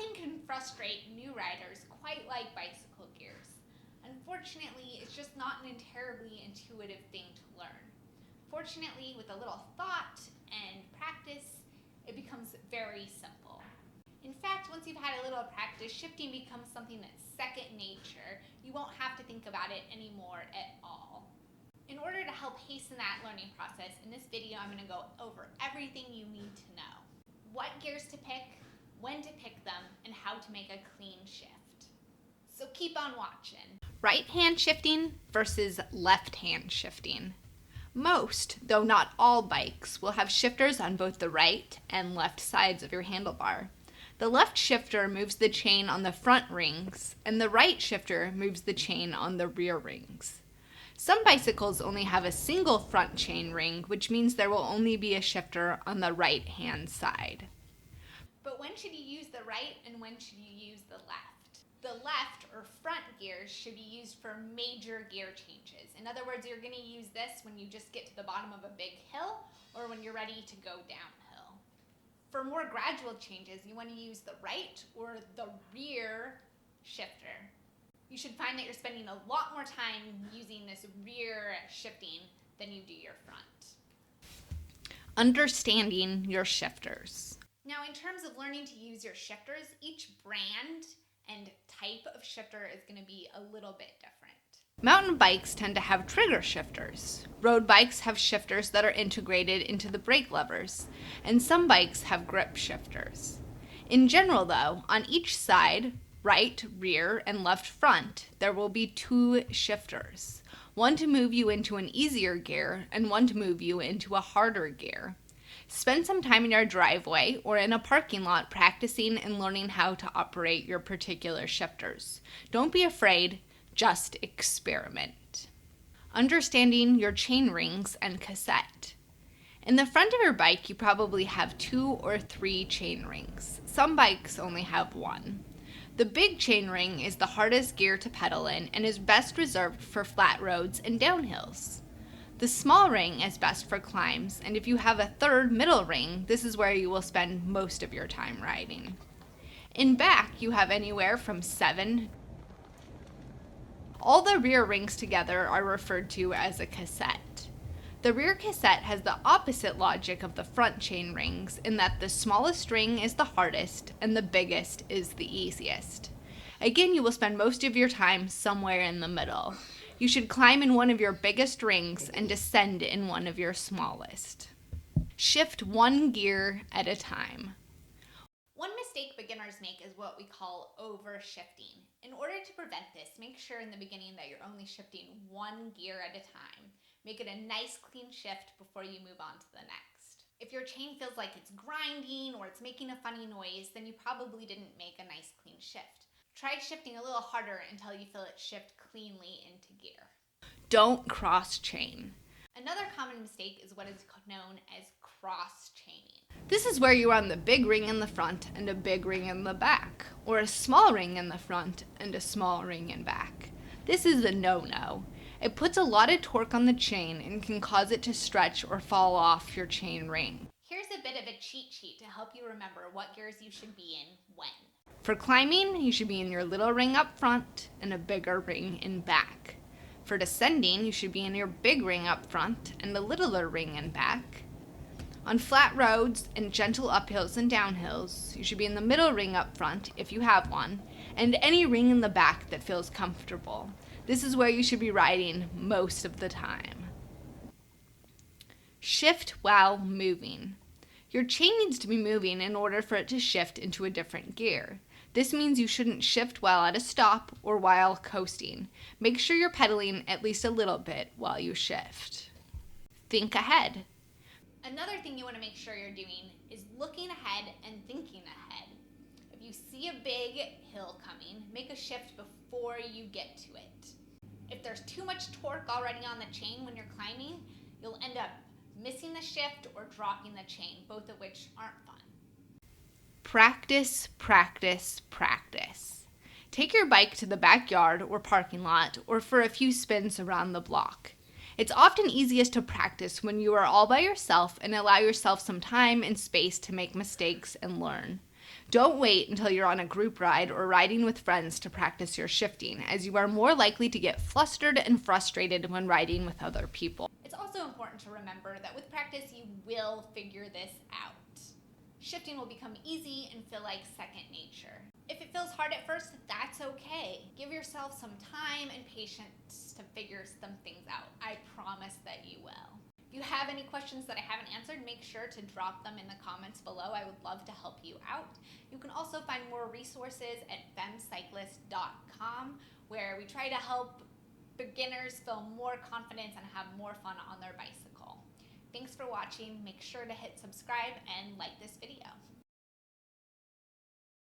Nothing can frustrate new riders quite like bicycle gears. Unfortunately, it's just not an terribly intuitive thing to learn. Fortunately, with a little thought and practice, it becomes very simple. In fact, once you've had a little practice, shifting becomes something that's second nature. You won't have to think about it anymore at all. In order to help hasten that learning process, in this video I'm going to go over everything you need to know. What gears to pick, when to pick them, and how to make a clean shift. So keep on watching. Right hand shifting versus left hand shifting. Most, though not all bikes, will have shifters on both the right and left sides of your handlebar. The left shifter moves the chain on the front rings, and the right shifter moves the chain on the rear rings. Some bicycles only have a single front chain ring, which means there will only be a shifter on the right hand side. But when should you use the right and when should you use the left? The left or front gears should be used for major gear changes. In other words, you're going to use this when you just get to the bottom of a big hill or when you're ready to go downhill. For more gradual changes, you want to use the right or the rear shifter. You should find that you're spending a lot more time using this rear shifting than you do your front. Understanding your shifters. Now, in terms of learning to use your shifters, each brand and type of shifter is going to be a little bit different. Mountain bikes tend to have trigger shifters. Road bikes have shifters that are integrated into the brake levers, and some bikes have grip shifters. In general, though, on each side, right, rear, and left front, there will be two shifters. One to move you into an easier gear and one to move you into a harder gear. Spend some time in your driveway or in a parking lot practicing and learning how to operate your particular shifters. Don't be afraid, just experiment. Understanding your chain rings and cassette. In the front of your bike, you probably have 2 or 3 chain rings. Some bikes only have 1. The big chain ring is the hardest gear to pedal in and is best reserved for flat roads and downhills. The small ring is best for climbs, and if you have a third middle ring, this is where you will spend most of your time riding. In back, you have anywhere from 7. All the rear rings together are referred to as a cassette. The rear cassette has the opposite logic of the front chain rings in that the smallest ring is the hardest and the biggest is the easiest. Again, you will spend most of your time somewhere in the middle. You should climb in one of your biggest rings and descend in one of your smallest. Shift one gear at a time. One mistake beginners make is what we call overshifting. In order to prevent this, make sure in the beginning that you're only shifting one gear at a time. Make it a nice clean shift before you move on to the next. If your chain feels like it's grinding or it's making a funny noise, then you probably didn't make a nice clean shift. Try shifting a little harder until you feel it shift cleanly into gear. Don't cross chain. Another common mistake is what is known as cross chaining. This is where you run the big ring in the front and a big ring in the back, or a small ring in the front and a small ring in back. This is a no-no. It puts a lot of torque on the chain and can cause it to stretch or fall off your chain ring. Here's a bit of a cheat sheet to help you remember what gears you should be in when. For climbing, you should be in your little ring up front and a bigger ring in back. For descending, you should be in your big ring up front and a littler ring in back. On flat roads and gentle uphills and downhills, you should be in the middle ring up front, if you have one, and any ring in the back that feels comfortable. This is where you should be riding most of the time. Shift while moving. Your chain needs to be moving in order for it to shift into a different gear. This means you shouldn't shift while at a stop or while coasting. Make sure you're pedaling at least a little bit while you shift. Think ahead. Another thing you want to make sure you're doing is looking ahead and thinking ahead. If you see a big hill coming, make a shift before you get to it. If there's too much torque already on the chain when you're climbing, you'll end up missing the shift or dropping the chain, both of which aren't fun. Practice, practice, practice. Take your bike to the backyard or parking lot or for a few spins around the block. It's often easiest to practice when you are all by yourself and allow yourself some time and space to make mistakes and learn. Don't wait until you're on a group ride or riding with friends to practice your shifting, as you are more likely to get flustered and frustrated when riding with other people. It's also important to remember that with practice, you will figure this out. Shifting will become easy and feel like second nature. If it feels hard at first, that's okay. Give yourself some time and patience to figure some things out. I promise that you will. If you have any questions that I haven't answered, make sure to drop them in the comments below. I would love to help you out. You can also find more resources at femmecyclist.com, where we try to help beginners feel more confidence and have more fun on their bicycle. Thanks for watching. Make sure to hit subscribe and like this video.